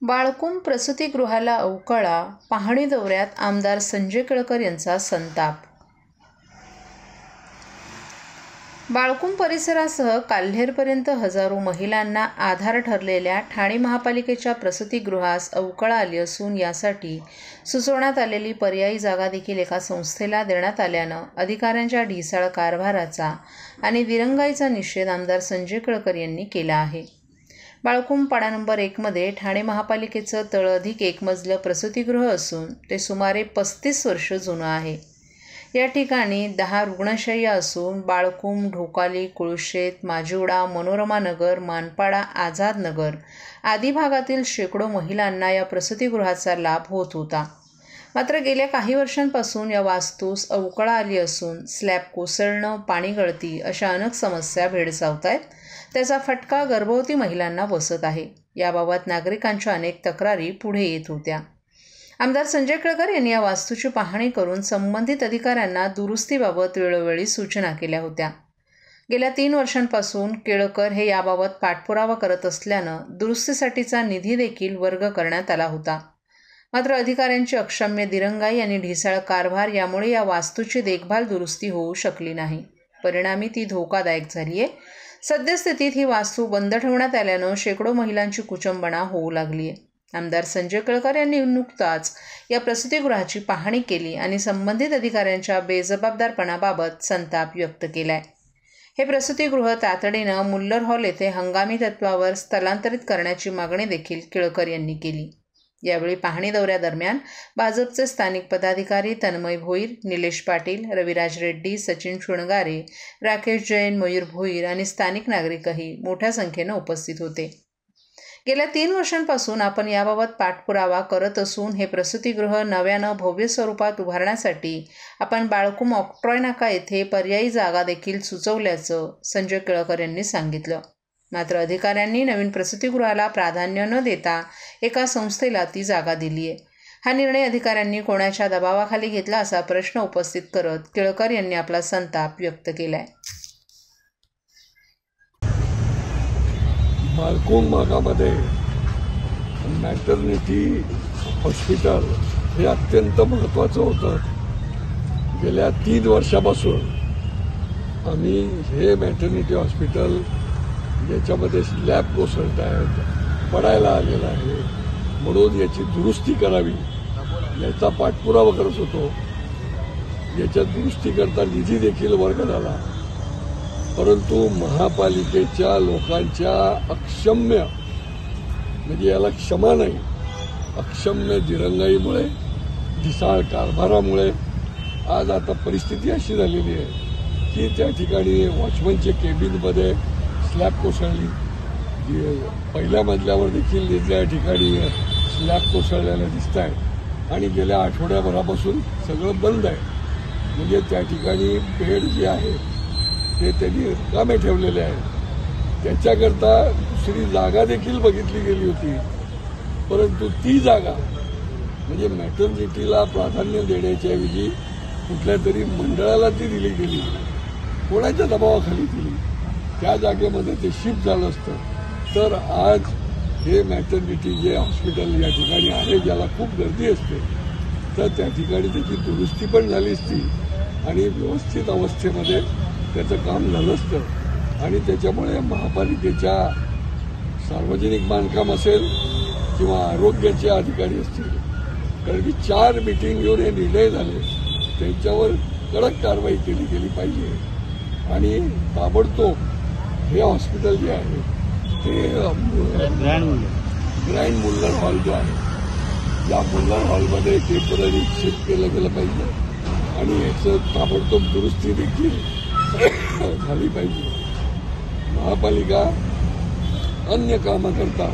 बाळकूम प्रसूतिगृहाला अवकळा, पाहणी दौऱ्यात आमदार संजय केळकर यांचा संताप. बाळकूम परिसरासह काल्हेरपर्यंत हजारो महिलांना आधार ठरलेल्या ठाणे महापालिकेच्या प्रसूतिगृहास अवकळा आली असून यासाठी सुचवण्यात आलेली पर्यायी जागा देखील एका संस्थेला देण्यात आल्यानं अधिकाऱ्यांच्या ढिसाळ कारभाराचा आणि दिरंगाईचा निषेध आमदार संजय केळकर यांनी केला आहे. बाळकूम पाडा नंबर 1 मध्ये ठाणे महापालिकेचं तळअधिक एक मजलं प्रसूतिगृह असून ते सुमारे 35 वर्ष जुनं आहे. या ठिकाणी 10 रुग्णशय्या असून बाळकूम, ढोकाली, कुळशेत, माजिवडा, मनोरमा नगर, मानपाडा, आझाद नगर आदी भागातील शेकडो महिलांना या प्रसूतिगृहाचा लाभ होत होता. मात्र गेल्या काही वर्षांपासून या वास्तूस अवकळा आली असून स्लॅब कोसळणं, पाणी गळती अशा अनेक समस्या भेडसावत आहेत. त्याचा फटका गर्भवती महिलांना बसत आहे. याबाबत नागरिकांच्या अनेक तक्रारी पुढे येत होत्या. आमदार संजय केळकर यांनी या वास्तूची पाहणी करून संबंधित अधिकाऱ्यांना दुरुस्तीबाबत वेळोवेळी सूचना केल्या होत्या. गेल्या 3 वर्षांपासून केळकर हे याबाबत पाठपुरावा करत असल्यानं दुरुस्तीसाठीचा निधी देखील वर्ग करण्यात आला होता. मात्र अधिकाऱ्यांची अक्षम्य दिरंगाई आणि ढिसाळ कारभार यामुळे या वास्तूची देखभाल दुरुस्ती होऊ शकली नाही. परिणामी ती धोकादायक झाली आहे. सद्यस्थितीत ही वास्तू बंद ठेवण्यात आल्यानं शेकडो महिलांची कुचंबणा होऊ लागली आहे. आमदार संजय केळकर यांनी नुकताच या प्रसूतिगृहाची पाहणी केली आणि संबंधित अधिकाऱ्यांच्या बेजबाबदारपणाबाबत संताप व्यक्त केलाय. हे प्रसूतिगृह तातडीनं मुल्लर हॉल येथे हंगामी तत्वावर स्थलांतरित करण्याची मागणी देखील केळकर यांनी केली. यावेळी पाहणी दौऱ्यादरम्यान भाजपचे स्थानिक पदाधिकारी तन्मय भोईर, निलेश पाटील, रविराज रेड्डी, सचिन शृंगारे, राकेश जैन, मयूर भोईर आणि स्थानिक नागरिकही मोठ्या संख्येनं उपस्थित होते. गेल्या 3 वर्षांपासून आपण याबाबत पाठपुरावा करत असून हे प्रसूतिगृह नव्यानं भव्य स्वरूपात उभारण्यासाठी आपण बाळकूम ऑक्ट्रॉय नाका येथे पर्यायी जागा देखील सुचवल्याचं संजय केळकर यांनी सांगितलं. मात्र अधिकाऱ्यांनी नवीन प्रसूतिगृहाला प्राधान्य न देता एका संस्थेला ती जागा दिली आहे. हा निर्णय अधिकाऱ्यांनी कोणाच्या दबावाखाली घेतला असा प्रश्न उपस्थित करत केळकर यांनी आपला संताप व्यक्त केलाय. बाळकूम भागामध्ये मॅटर्निटी हॉस्पिटल हे अत्यंत महत्त्वाचं होतं. गेल्या 3 वर्षापासून आम्ही हे मॅटर्निटी हॉस्पिटल याच्यामध्ये स्लॅब कोसळत आहेत, पडायला आलेला आहे, म्हणून याची दुरुस्ती करावी याचा पाठपुरावा करत होतो. याच्या दुरुस्तीकरता निधी देखील वर्ग झाला, परंतु महापालिकेच्या लोकांच्या अक्षम्य, म्हणजे याला क्षमा नाही, अक्षम्य दिरंगाईमुळे, ढिसाळ कारभारामुळे आज आता परिस्थिती अशी झालेली आहे की त्या ठिकाणी वॉचमनच्या केबिनमध्ये स्लॅब कोसळली. पहिल्या मजल्यावर देखील त्या ठिकाणी स्लॅब कोसळलेलं दिसत आहे आणि गेल्या आठवड्याभरापासून सगळं बंद आहे. म्हणजे त्या ठिकाणी बेड जे आहे ते त्यांनी रिकामे ठेवलेले आहे. त्याच्याकरता दुसरी जागा देखील बघितली गेली होती, परंतु ती जागा म्हणजे मॅटर्निटीला प्राधान्य देण्याच्याऐवजी कुठल्या तरी मंडळाला ती दिली गेली, कोणाच्या दबावाखाली दिली. त्या जागेमध्ये ते शिफ्ट झालं असतं तर आज हे मॅटर्निटी जे हॉस्पिटल या ठिकाणी आहे, ज्याला खूप गर्दी असते, तर त्या ठिकाणी त्याची दुरुस्ती पण झाली असती आणि व्यवस्थित अवस्थेमध्ये त्याचं काम झालं असतं. आणि त्याच्यामुळे महापालिकेच्या सार्वजनिक बांधकाम असेल किंवा आरोग्याचे अधिकारी असतील, कारण की 4 मीटिंग घेऊन हे निर्णय झाले, त्यांच्यावर कडक कारवाई केली गेली पाहिजे. आणि ताबडतोब हे हॉस्पिटल जे आहे ते ग्रँड मुल्लर हॉल जो आहे, या मुल्लर हॉलमध्ये टेम्पररी शिफ्ट केलं गेलं पाहिजे आणि याचं ताबडतोब दुरुस्ती देखील झाली पाहिजे. महापालिका अन्य कामाकरता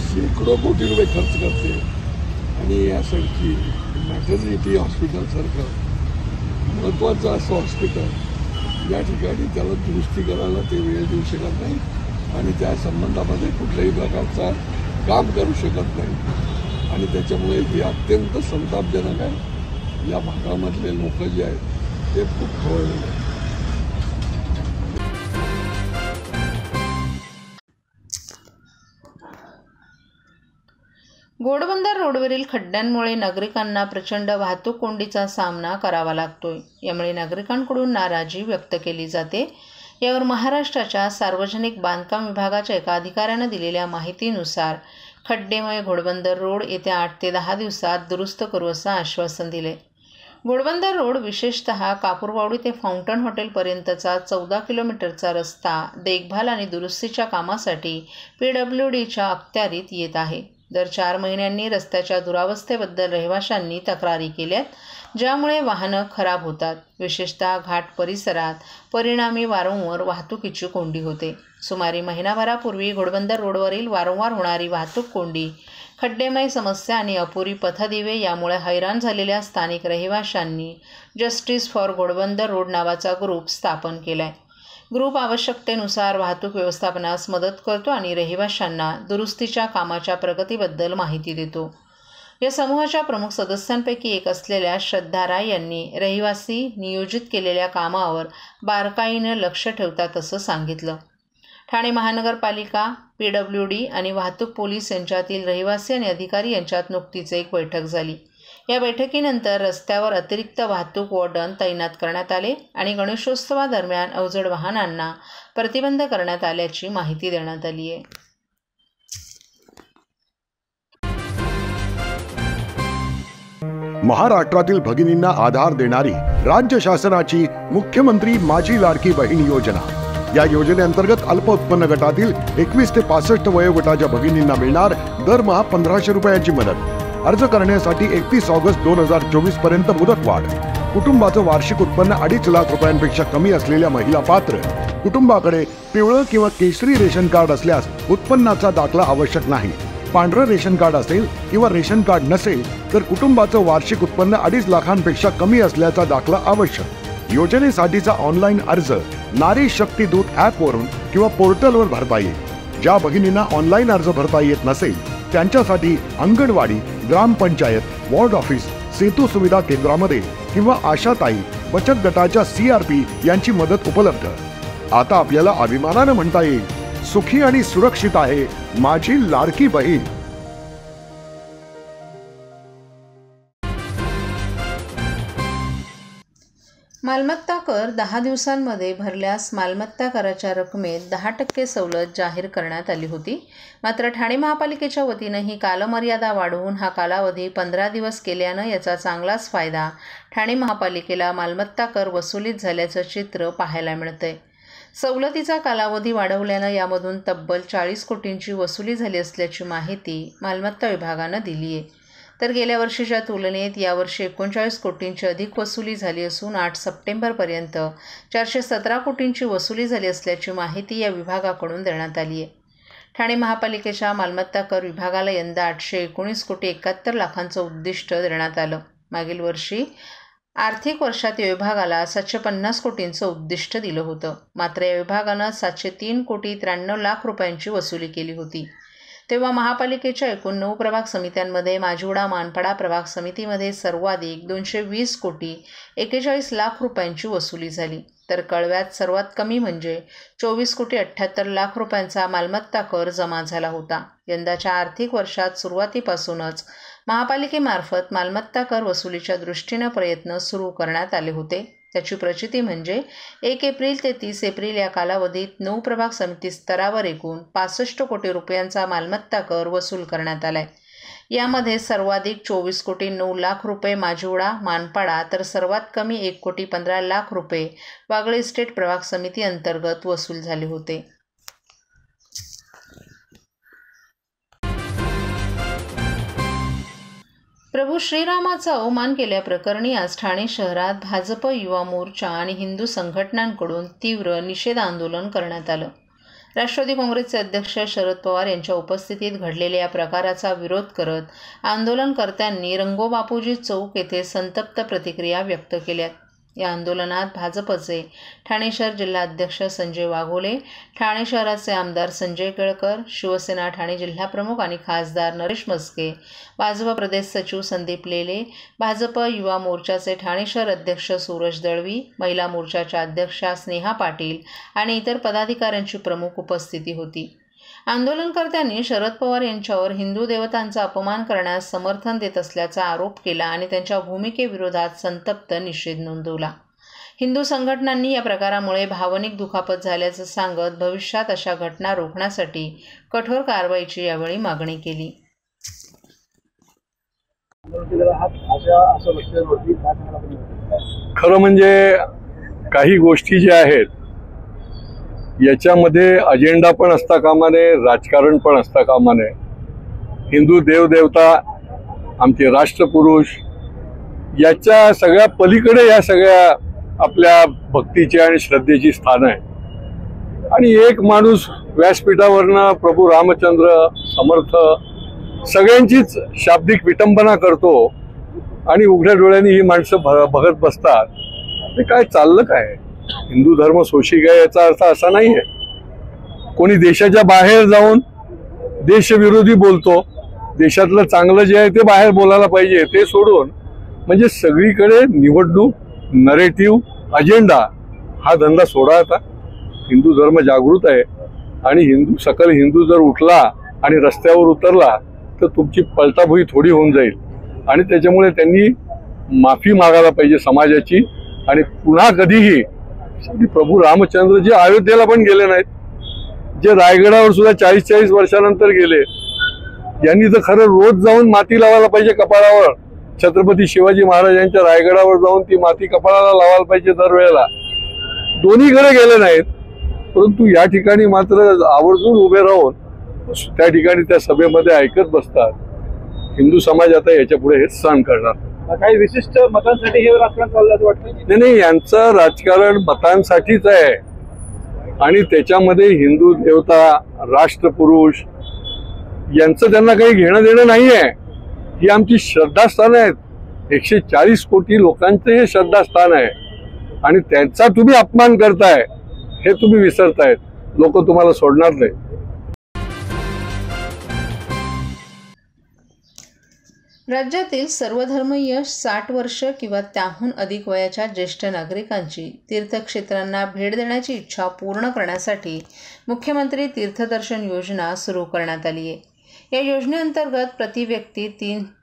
शेकडो कोटी रुपये खर्च करते आणि यासाठी मॅटर्निटी हॉस्पिटलसारखं महत्त्वाचं असं हॉस्पिटल या ठिकाणी त्याला दुरुस्ती करायला ते वेळ देऊ शकत नाही आणि त्या संबंधामध्ये कुठल्याही प्रकारचा काम करू शकत नाही. आणि त्याच्यामुळे हे अत्यंत संतापजनक आहे. या भागामधले लोक जे आहेत ते खूप खवळलेले आहेत. घोडबंदर रोडवरील खड्ड्यांमुळे नागरिकांना प्रचंड वाहतूक कोंडीचा सामना करावा लागतोय. यामुळे नागरिकांकडून नाराजी व्यक्त केली जाते. यावर महाराष्ट्राच्या सार्वजनिक बांधकाम विभागाच्या एका अधिकाऱ्यानं दिलेल्या माहितीनुसार खड्डेमय घोडबंदर रोड येत्या 8 ते 10 दिवसात दुरुस्त करू असं आश्वासन दिले. घोडबंदर रोड विशेषतः कापूरवाडी ते फाउंटन हॉटेलपर्यंतचा 14 किलोमीटरचा रस्ता देखभाल आणि दुरुस्तीच्या कामासाठी PWDच्या अखत्यारीत येत आहे. दर 4 महिन्यांनी रस्त्याच्या दुरावस्थेबद्दल रहिवाशांनी तक्रारी केल्यात, ज्यामुळे वाहनं खराब होतात. विशेषतः घाट परिसरात परिणामी वारंवार वाहतुकीची कोंडी होते. सुमारे महिनाभरापूर्वी घोडबंदर रोडवरील वारंवार होणारी वाहतूक कोंडी, खड्डेमय समस्या आणि अपुरी पथदिवे यामुळे हैराण झालेल्या स्थानिक रहिवाशांनी जस्टिस फॉर घोडबंदर रोड नावाचा ग्रुप स्थापन केलाय. ग्रुप आवश्यकतेनुसार वाहतूक व्यवस्थापनास मदत करतो आणि रहिवाशांना दुरुस्तीच्या कामाच्या प्रगतीबद्दल माहिती देतो. या समूहाच्या प्रमुख सदस्यांपैकी एक असलेल्या श्रद्धा राय यांनी रहिवासी नियोजित केलेल्या कामावर बारकाईनं लक्ष ठेवतात असं सांगितलं. ठाणे महानगरपालिका, PWD आणि वाहतूक पोलीस यांच्यातील रहिवासी आणि अधिकारी यांच्यात नुकतीच एक बैठक झाली. या बैठकीनंतर रस्त्यावर अतिरिक्त वाहतूक वॉर्डन तैनात करण्यात आले आणि गणेशोत्सवादरम्यान अवजड वाहनांना प्रतिबंध करण्यात आल्याची माहिती देण्यात आली आहे. महाराष्ट्रातील भगिनींना आधार देणारी राज्य शासनाची मुख्यमंत्री माझी लाडकी बहीण योजना. या योजनेअंतर्गत अल्प उत्पन्न गटातील 21 ते 65 वयोगटाच्या भगिनींना मिळणार दरमहा 1500 रुपयांची मदत. अर्ज करण्यासाठी 31 ऑगस्ट 2024 पर्यंत मुदतवाढ. कुटुंबाचं वार्षिक उत्पन्न 2.5 लाख रुपयांपेक्षा कमी असलेल्या महिला पात्र. कुटुंबाकडे पिवळं किंवा केशरी रेशन कार्ड असल्यास उत्पन्नाचा दाखला आवश्यक नाही. पांढरं रेशन कार्ड असेल किंवा रेशन कार्ड नसेल तर कुटुंबाचं वार्षिक उत्पन्न 2.5 लाखांपेक्षा कमी असल्याचा दाखला आवश्यक. योजनेसाठीचा ऑनलाईन अर्ज नारी शक्ती दूत ॲपवरून किंवा पोर्टलवर भरता येईल. ज्या भगिनींना ऑनलाईन अर्ज भरता येत नसेल त्यांच्यासाठी अंगणवाडी, ग्रामपंचायत, वॉर्ड ऑफिस, सेतू सुविधा केंद्रामध्ये किंवा आशाताई बचत गटाच्या CRP यांची मदत उपलब्ध. आता आपल्याला अभिमानानं म्हणता येईल, सुखी आणि सुरक्षित आहे माझी लाडकी बहीण. मालमत्ता कर 10 दिवसांमध्ये भरल्यास मालमत्ता कराच्या रकमेत 10% सवलत जाहीर करण्यात आली होती. मात्र ठाणे महापालिकेच्या वतीनं ही कालमर्यादा वाढवून हा कालावधी 15 दिवस केल्यानं याचा चांगलाच फायदा ठाणे महापालिकेला मालमत्ता कर वसुलीत झाल्याचं चित्र पाहायला मिळतंय. सवलतीचा कालावधी वाढवल्यानं यामधून तब्बल 40 कोटींची वसुली झाली असल्याची माहिती मालमत्ता विभागानं दिली आहे. तर गेल्या वर्षीच्या तुलनेत यावर्षी 39 कोटींची अधिक वसुली झाली असून 8 सप्टेंबरपर्यंत 417 कोटींची वसुली झाली असल्याची माहिती या विभागाकडून देण्यात आली आहे. ठाणे महापालिकेच्या मालमत्ता कर विभागाला यंदा 819 कोटी 71 लाखांचं उद्दिष्ट देण्यात आलं. मागील वर्षी आर्थिक वर्षात या विभागाला 750 कोटींचं उद्दिष्ट दिलं होतं. मात्र या विभागानं 703 कोटी 93 लाख रुपयांची वसुली केली होती. तेव्हा महापालिकेच्या एकूण 9 प्रभाग समित्यांमध्ये माजिवडा मानपाडा प्रभाग समितीमध्ये सर्वाधिक 220 कोटी 41 लाख रुपयांची वसुली झाली. तर कळव्यात सर्वात कमी म्हणजे 24 कोटी 78 लाख रुपयांचा मालमत्ता कर जमा झाला होता. यंदाच्या आर्थिक वर्षात सुरुवातीपासूनच महापालिकेमार्फत मालमत्ता कर वसुलीच्या दृष्टीनं प्रयत्न सुरू करण्यात आले होते. त्याची प्रचिती म्हणजे 1 एप्रिल ते 30 एप्रिल या कालावधीत 9 प्रभाग समिती स्तरावर एकूण 65 कोटी रुपयांचा मालमत्ता कर वसूल करण्यात आलाय. यामध्ये सर्वाधिक 24 कोटी 9 लाख रुपये माजिवडा मानपाडा तर सर्वात कमी 1 कोटी 15 लाख रुपये वागळे इस्टेट प्रभाग समिती अंतर्गत वसूल झाले होते. प्रभू श्रीरामाचा अवमान केल्याप्रकरणी आज ठाणे शहरात भाजप, युवा मोर्चा आणि हिंदू संघटनांकडून तीव्र निषेध आंदोलन करण्यात आलं. राष्ट्रवादी काँग्रेसचे अध्यक्ष शरद पवार यांच्या उपस्थितीत घडलेल्या या प्रकाराचा विरोध करत आंदोलनकर्त्यांनी रंगोबापूजी चौक येथे संतप्त प्रतिक्रिया व्यक्त केल्या. या आंदोलनात भाजपचे ठाणे शहर जिल्हाध्यक्ष संजय वाघोले, ठाणे शहराचे आमदार संजय केळकर, शिवसेना ठाणे जिल्हाप्रमुख आणि खासदार नरेश मस्के, भाजप प्रदेश सचिव संदीप लेले, भाजप युवा मोर्चाचे ठाणे शहर अध्यक्ष सूरज दळवी, महिला मोर्चाच्या अध्यक्षा स्नेहा पाटील आणि इतर पदाधिकाऱ्यांची प्रमुख उपस्थिती होती. आंदोलनकर्त्यांनी शरद पवार यांच्यावर हिंदू देवतांचा अपमान करण्यास समर्थन देत असल्याचा आरोप केला आणि त्यांच्या भूमिकेविरोधात संतप्त निषेध नोंदवला. हिंदू संघटनांनी या प्रकारामुळे भावनिक दुखापत झाल्याचं सांगत भविष्यात अशा घटना रोखण्यासाठी कठोर कारवाईची यावेळी मागणी केली. खरं म्हणजे काही गोष्टी ज्या आहेत याच्यामध्ये अजेंडा पण असता कामा नये, राजकारण पण असता कामा नये. हिंदू देवदेवता, आमचे राष्ट्रपुरुष याच्या सगळ्या पलीकडे या सगळ्या आपल्या भक्तीची आणि श्रद्धेची स्थान आहे. आणि एक माणूस व्यासपीठावरनं प्रभू रामचंद्र समर्थ सगळ्यांचीच शाब्दिक विटंबना करतो आणि उघड्या डोळ्यांनी ही माणसं बघत बसतात. ते काय चाललं काय? हिंदू धर्म सोशिक आहे याचा अर्थ असा नाही आहे. कोणी देशाच्या बाहेर जाऊन देशविरोधी बोलतो, देशातलं चांगलं जे आहे ते बाहेर बोलायला पाहिजे, ते सोडून म्हणजे सगळीकडे निवडणूक, नरेटिव्ह, अजेंडा हा धंदा सोडा. आता हिंदू धर्म जागृत आहे आणि सकल हिंदू जर उठला आणि रस्त्यावर उतरला तर तुमची पलटाभुई थोडी होऊन जाईल. आणि त्याच्यामुळे त्यांनी माफी मागायला पाहिजे समाजाची. आणि पुन्हा कधीही प्रभू रामचंद्र जे अयोध्येला पण गेले नाहीत, जे रायगडावर सुद्धा 40-40 वर्षानंतर गेले, यांनी तर खरं रोज जाऊन माती लावायला पाहिजे कपाळावर. छत्रपती शिवाजी महाराजांच्या रायगडावर जाऊन ती माती कपाळाला लावायला पाहिजे दरवेळेला. दोन्हीकडे गेले नाहीत, परंतु या ठिकाणी मात्र आवर्जून उभे राहून त्या ठिकाणी त्या सभेमध्ये ऐकत बसतात. हिंदू समाज आता याच्या पुढे हेच सहन करणार. काही विशिष्ट मतांसाठी हे राजकारण चाललं असं वाटतं? नाही, यांचं राजकारण मतांसाठीच आहे. आणि त्याच्यामध्ये हिंदू देवता, राष्ट्रपुरुष यांचं त्यांना काही घेणं देणं नाही आहे. ही आमची श्रद्धास्थान आहेत. 140 कोटी लोकांचे हे श्रद्धास्थान आहे आणि त्यांचा तुम्ही अपमान करताय हे तुम्ही विसरतायत. लोक तुम्हाला सोडणार नाही. राज्यातील सर्वधर्मीय 60 वर्ष किंवा त्याहून अधिक वयाच्या ज्येष्ठ नागरिकांची तीर्थक्षेत्रांना भेट देण्याची इच्छा पूर्ण करण्यासाठी मुख्यमंत्री तीर्थदर्शन योजना सुरू करण्यात आली आहे. या योजनेअंतर्गत प्रति व्यक्ती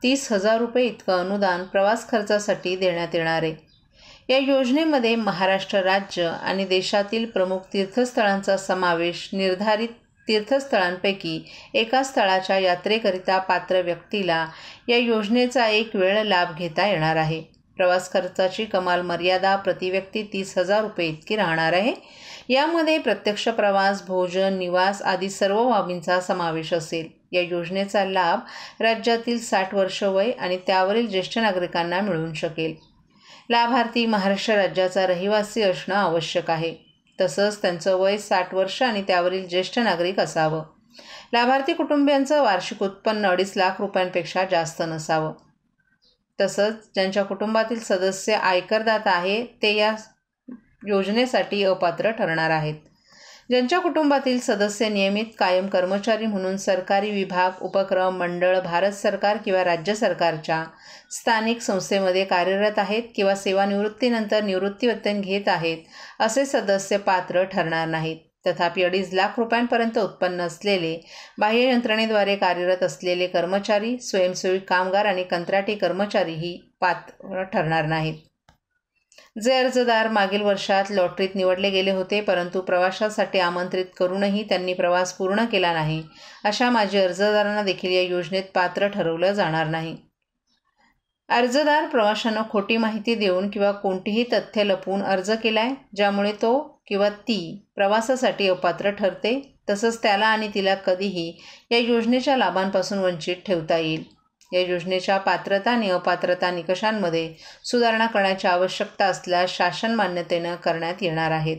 30,000 रुपये इतकं अनुदान प्रवास खर्चासाठी देण्यात येणार आहे. या योजनेमध्ये महाराष्ट्र राज्य आणि देशातील प्रमुख तीर्थस्थळांचा समावेश निर्धारित तीर्थस्थळांपैकी एका स्थळाच्या यात्रेकरिता पात्र व्यक्तीला या योजनेचा एक वेळ लाभ घेता येणार आहे. प्रवास खर्चाची कमाल मर्यादा प्रति व्यक्ती 30,000 रुपये इतकी राहणार आहे. यामध्ये प्रत्यक्ष प्रवास, भोजन, निवास आदी सर्व बाबींचा समावेश असेल. या योजनेचा लाभ राज्यातील 60 वर्ष वय आणि त्यावरील ज्येष्ठ नागरिकांना मिळू शकेल. लाभार्थी महाराष्ट्र राज्याचा रहिवासी असणं आवश्यक आहे. तसंच त्यांचं वय 60 वर्ष आणि त्यावरील ज्येष्ठ नागरिक असावं. लाभार्थी कुटुंबियांचं वार्षिक उत्पन्न 2.5 लाख रुपयांपेक्षा जास्त नसावं. तसंच ज्यांच्या कुटुंबातील सदस्य आयकरदाता आहे ते या योजनेसाठी अपात्र ठरणार आहेत. ज्यांच्या कुटुंबातील सदस्य नियमित कायम कर्मचारी म्हणून सरकारी विभाग, उपक्रम, मंडळ, भारत सरकार किंवा राज्य सरकारच्या स्थानिक संस्थेमध्ये कार्यरत आहेत किंवा सेवानिवृत्तीनंतर निवृत्तीवेतन घेत आहेत असे सदस्य पात्र ठरणार नाहीत. तथापि 2.5 लाख रुपयांपर्यंत उत्पन्न असलेले, बाह्य यंत्रणेद्वारे कार्यरत असलेले कर्मचारी, स्वयंसेवी कामगार आणि कंत्राटी कर्मचारीही पात्र ठरणार नाहीत. जे अर्जदार मागील वर्षात लॉटरीत निवडले गेले होते परंतु प्रवासासाठी आमंत्रित करूनही त्यांनी प्रवास पूर्ण केला नाही, अशा माजी अर्जदारांना देखील या योजनेत पात्र ठरवलं जाणार नाही. अर्जदार प्रवाशांना खोटी माहिती देऊन किंवा कोणतीही तथ्य लपवून अर्ज केलाय ज्यामुळे तो किंवा ती प्रवासासाठी अपात्र ठरते, तसंच त्याला आणि तिला कधीही या योजनेच्या लाभांपासून वंचित ठेवता येईल. या योजनेच्या पात्रता आणि अपात्रता निकषांमध्ये सुधारणा करण्याची आवश्यकता असल्यास शासन मान्यतेनं करण्यात येणार आहेत.